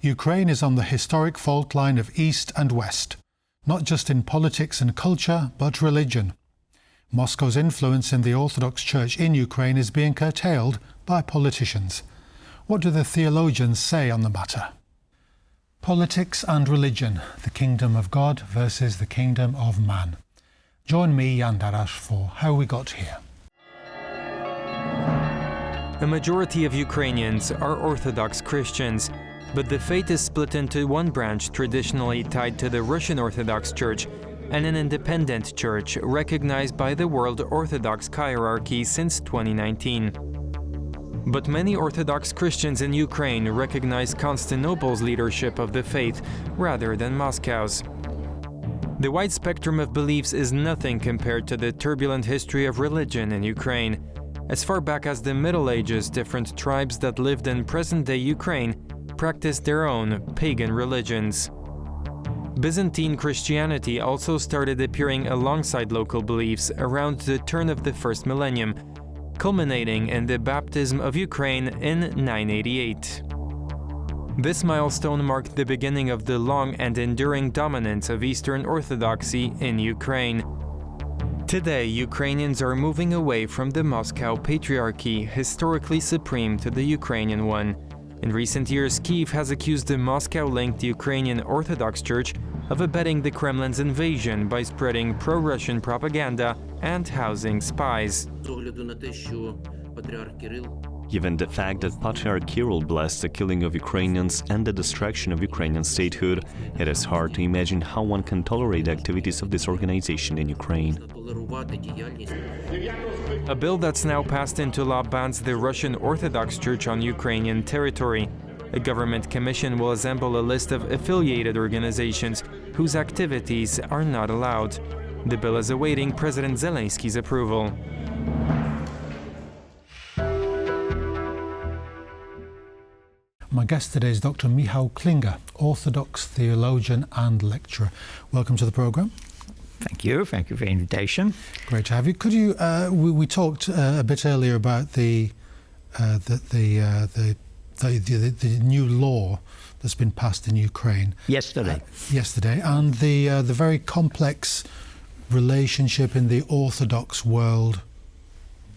Ukraine is on the historic fault line of East and West, not just in politics and culture, but religion. Moscow's influence in the Orthodox Church in Ukraine is being curtailed by politicians. What do the theologians say on the matter? Politics and religion, the kingdom of God versus the kingdom of man. Join me, Jan Darasz, for How We Got Here. A majority of Ukrainians are Orthodox Christians, but the faith is split into one branch traditionally tied to the Russian Orthodox Church and an independent church recognized by the World Orthodox Hierarchy since 2019. But many Orthodox Christians in Ukraine recognize Constantinople's leadership of the faith rather than Moscow's. The wide spectrum of beliefs is nothing compared to the turbulent history of religion in Ukraine. As far back as the Middle Ages, different tribes that lived in present-day Ukraine practiced their own pagan religions. Byzantine Christianity also started appearing alongside local beliefs around the turn of the first millennium, culminating in the baptism of Ukraine in 988. This milestone marked the beginning of the long and enduring dominance of Eastern Orthodoxy in Ukraine. Today, Ukrainians are moving away from the Moscow Patriarchy, historically supreme to the Ukrainian one. In recent years, Kyiv has accused the Moscow-linked Ukrainian Orthodox Church of abetting the Kremlin's invasion by spreading pro-Russian propaganda and housing spies. Given the fact that Patriarch Kirill blessed the killing of Ukrainians and the destruction of Ukrainian statehood, it is hard to imagine how one can tolerate the activities of this organization in Ukraine. A bill that's now passed into law bans the Russian Orthodox Church on Ukrainian territory. A government commission will assemble a list of affiliated organizations whose activities are not allowed. The bill is awaiting President Zelensky's approval. My guest today is Dr. Michał Klinger, Orthodox theologian and lecturer. Welcome to the programme. Thank you for the invitation. Great to have you. Could you? We talked a bit earlier about the new law that's been passed in Ukraine Yesterday, and the very complex relationship in the Orthodox world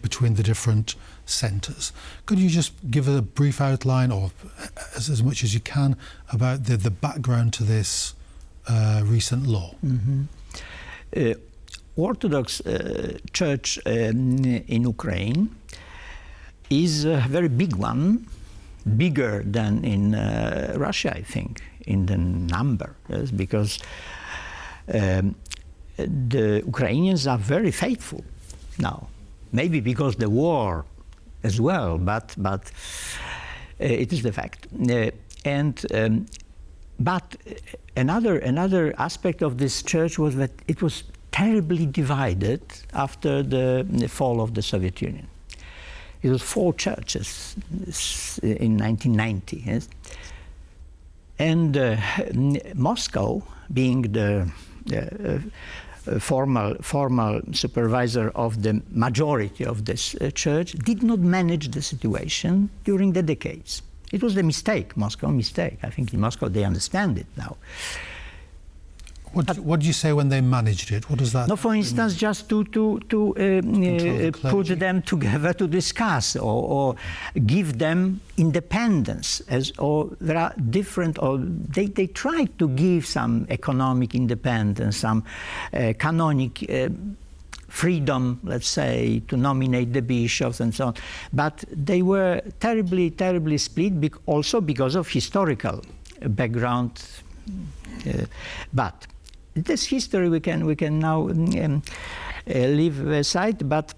between the different centres. Could you just give a brief outline, or as much as you can, about the background to this recent law? Mm-hmm. Orthodox Church in Ukraine is a very big one, bigger than in Russia, I think, in the number, yes, because the Ukrainians are very faithful now. Maybe because the war as well, but it is the fact. But another aspect of this church was that it was terribly divided after the fall of the Soviet Union. It was 4 churches in 1990, yes? And Moscow, being the formal supervisor of the majority of this church, did not manage the situation during the decades. It was a mistake, Moscow mistake. I think in Moscow they understand it now. What do you say when they managed it? What does that? No, for instance, just to put them together to discuss or give them independence, or there are different, or they try to give some economic independence, some canonic freedom, let's say, to nominate the bishops and so on. But they were terribly split, also because of historical background. But this history we can now leave aside. But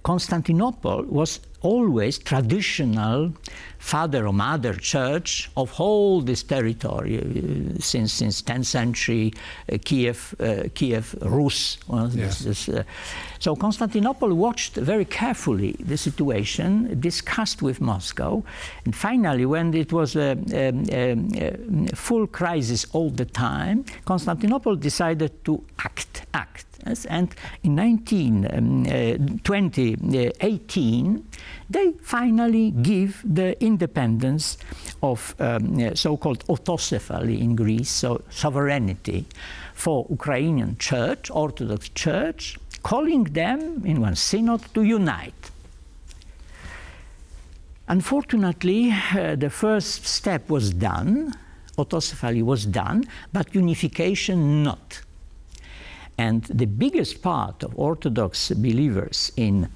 Constantinople was always traditional father or mother church of whole this territory since 10th century, Kiev Rus. Yes. So Constantinople watched very carefully the situation, discussed with Moscow, and finally, when it was a full crisis all the time, Constantinople decided to act. Yes, and in 2018, they finally give the independence of so-called autocephaly in Greece, so sovereignty for Ukrainian Church, Orthodox Church, calling them in one synod to unite. Unfortunately, the first step was done, autocephaly was done, but unification not. And the biggest part of Orthodox believers in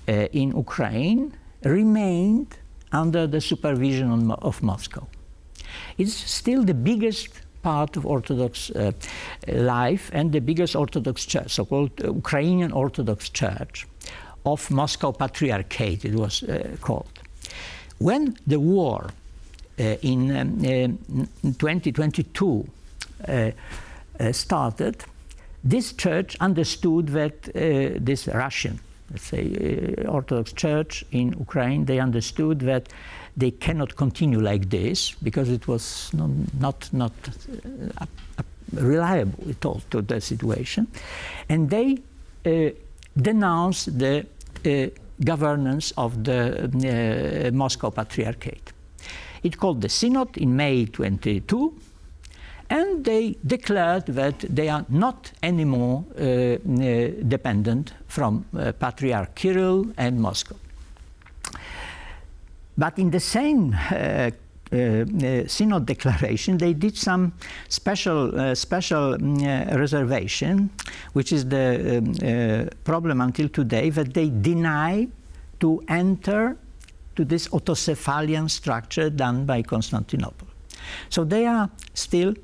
Ukraine remained under the supervision of Moscow. It's still the biggest part of Orthodox life and the biggest Orthodox church, so-called Ukrainian Orthodox Church of Moscow Patriarchate, it was called. When the war in 2022 started, this church understood that this Russian, let's say, Orthodox Church in Ukraine, they understood that they cannot continue like this because it was not reliable at all to the situation. And they denounced the governance of the Moscow Patriarchate. It called the Synod in May 22, and they declared that they are not anymore dependent from Patriarch Kirill and Moscow. But in the same Synod declaration, they did some special reservation, which is the problem until today, that they deny to enter to this autocephalian structure done by Constantinople. So they are still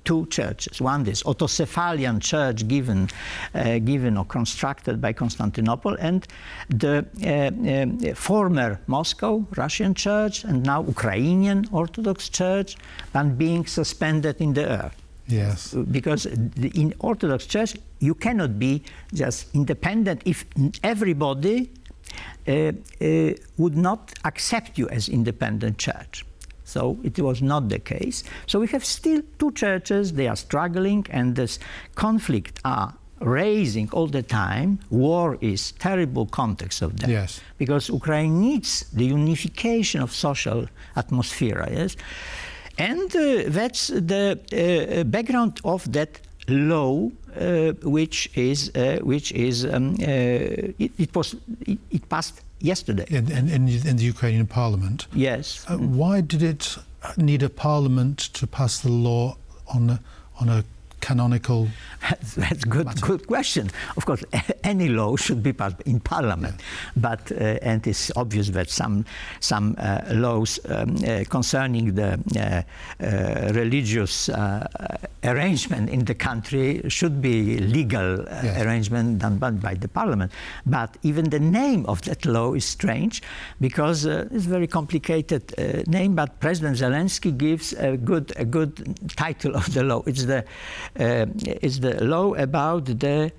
two churches. One is autocephalian church given or constructed by Constantinople, and the former Moscow Russian church and now Ukrainian Orthodox Church, and being suspended in the earth. Yes. Because in Orthodox Church you cannot be just independent if everybody would not accept you as independent church. So it was not the case. So we have still two churches, they are struggling, and this conflict are raising all the time. War is terrible context of that. Yes. Because Ukraine needs the unification of social atmosphere, yes? And that's the background of that law, which passed yesterday in the Ukrainian parliament. Yes. Why did it need a parliament to pass the law on a canonical? That's good question. Of course, any law should be passed in parliament, but and it's obvious that some laws concerning the religious arrangement in the country should be legal arrangement done by the parliament. But even the name of that law is strange, because it's a very complicated name. But President Zelensky gives a good title of the law. It's the law about the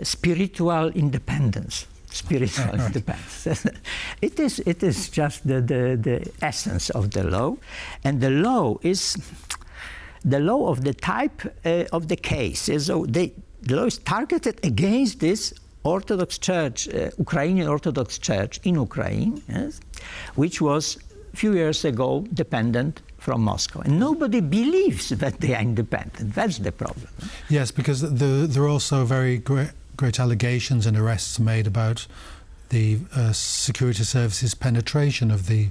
spiritual independence. Spiritual independence. It is just the essence of the law, and the law is the law of the type of the case. So the law is targeted against this Orthodox Church, Ukrainian Orthodox Church in Ukraine, yes, which was a few years ago dependent from Moscow. And nobody believes that they are independent. That's the problem. Yes, because there are also very great allegations and arrests made about the security services penetration of the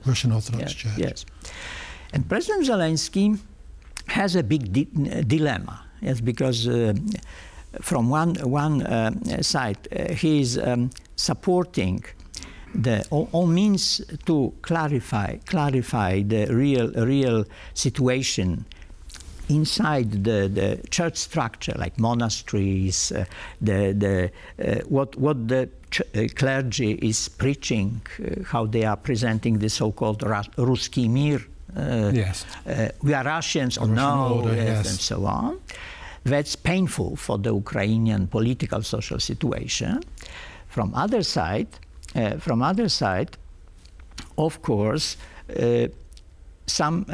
Russian Orthodox Church. Yes. And President Zelensky has a big dilemma, yes, because from one side he is supporting all means to clarify the real situation inside the church structure, like monasteries, what the clergy is preaching, how they are presenting the so-called Ruski Mir. We are Russians or no, order, and so on. That's painful for the Ukrainian political social situation. From other side, of course, some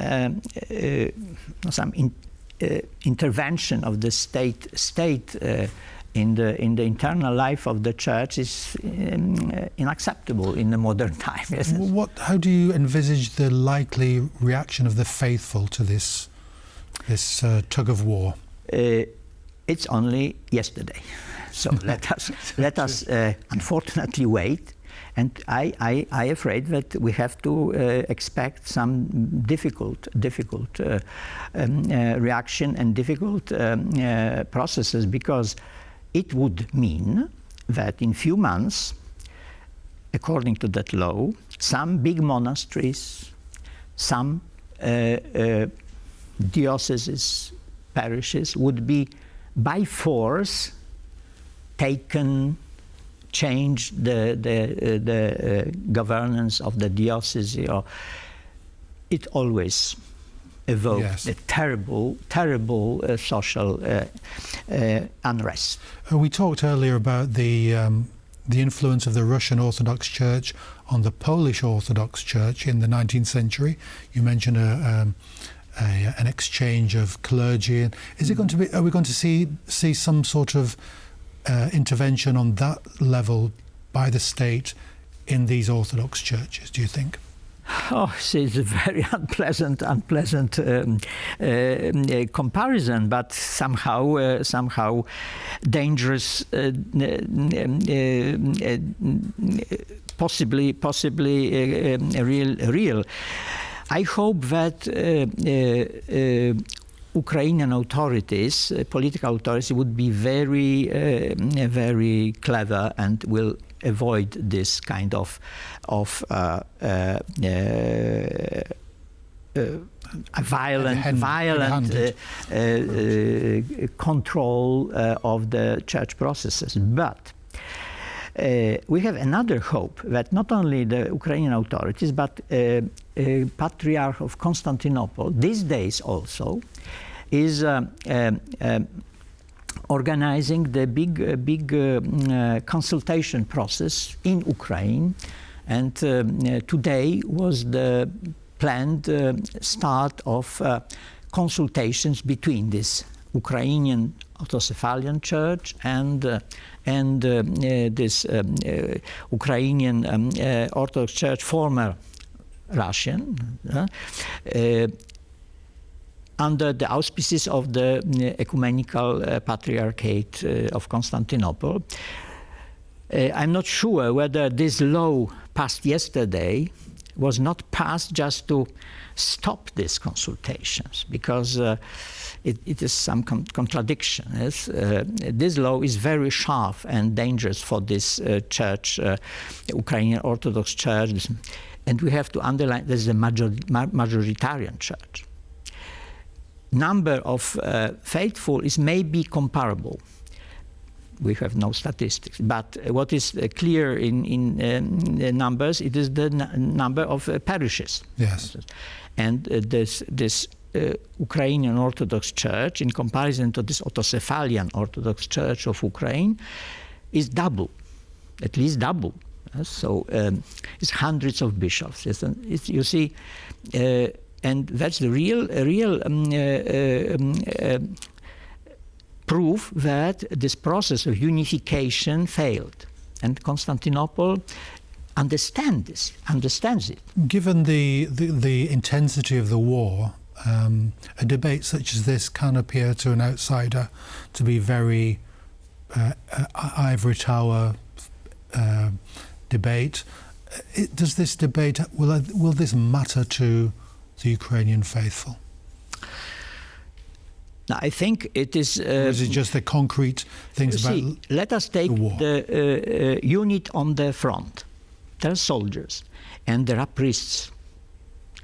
intervention of the state in the internal life of the church is unacceptable in the modern time. Yes? How do you envisage the likely reaction of the faithful to this tug of war? It's only yesterday, so let us unfortunately wait. And I afraid that we have to expect some difficult reaction and difficult processes, because it would mean that in few months, according to that law, some big monasteries, some dioceses, parishes would be by force taken, change the governance of the diocese. Or it always evoked a terrible social unrest. We talked earlier about the influence of the Russian Orthodox Church on the Polish Orthodox Church in the 19th century. You mentioned an exchange of clergy. Is it going to be? Are we going to see some sort of intervention on that level by the state in these Orthodox churches, do you think? Oh, it's a very unpleasant comparison, but somehow dangerous, possibly real. I hope that Ukrainian authorities, political authorities, would be very clever and will avoid this kind of violent control of the church processes. But we have another hope that not only the Ukrainian authorities, but Patriarch of Constantinople, these days also, is organizing the big consultation process in Ukraine, and today was the planned start of consultations between this Ukrainian Autocephalian Church and this Ukrainian Orthodox Church, former Russian, under the auspices of the Ecumenical Patriarchate of Constantinople. I'm not sure whether this law passed yesterday was not passed just to stop these consultations, because it is some contradiction. Yes? This law is very sharp and dangerous for this church, Ukrainian Orthodox Church, and we have to underline this is a majoritarian church. Number of faithful is maybe comparable. We have no statistics, but what is clear in the numbers, it is the number of parishes. Yes. And this Ukrainian Orthodox Church, in comparison to this Autocephalian Orthodox Church of Ukraine, is double, at least double. So it's hundreds of bishops. You see. And that's the real proof that this process of unification failed. And Constantinople understands it. Given the intensity of the war, a debate such as this can appear to an outsider to be very ivory tower debate. Does this debate, will this matter to the Ukrainian faithful? Now, I think it is... or is it just the concrete things about let us take the unit on the front. There are soldiers, and there are priests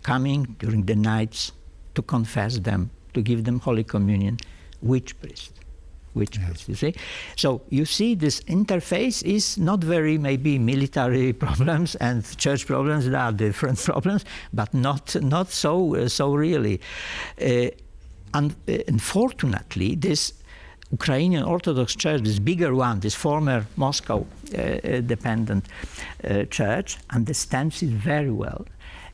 coming during the nights to confess them, to give them Holy Communion. Which priest? Which priest, you see? So you see this interface is not very maybe military problems and church problems. There are different problems, but not so really. Unfortunately, this Ukrainian Orthodox Church, this bigger one, this former Moscow dependent church, understands it very well,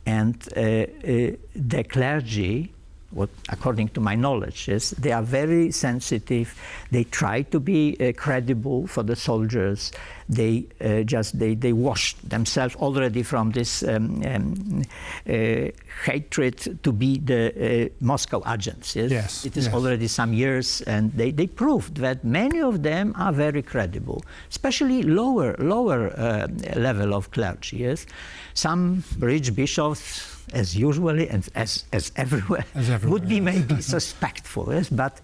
and the clergy what, according to my knowledge, is they are very sensitive. They try to be credible for the soldiers. They they wash themselves already from this hatred to be the Moscow agents. Yes, it is already some years, and they proved that many of them are very credible, especially lower level of clergy. Yes, some rich bishops, as usually and as everywhere, would be maybe suspectful. Yes, but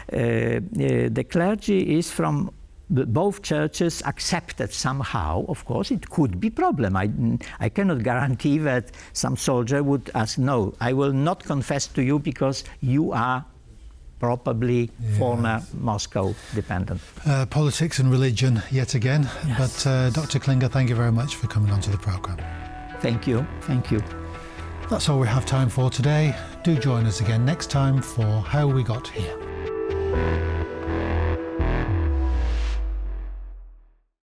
the clergy is from both churches accepted somehow. Of course, it could be problem. I cannot guarantee that some soldier would ask, no, I will not confess to you because you are probably former Moscow dependent. Politics and religion yet again. Yes. But Dr. Klinger, thank you very much for coming onto the programme. Thank you. Thank you. That's all we have time for today. Do join us again next time for How We Got Here.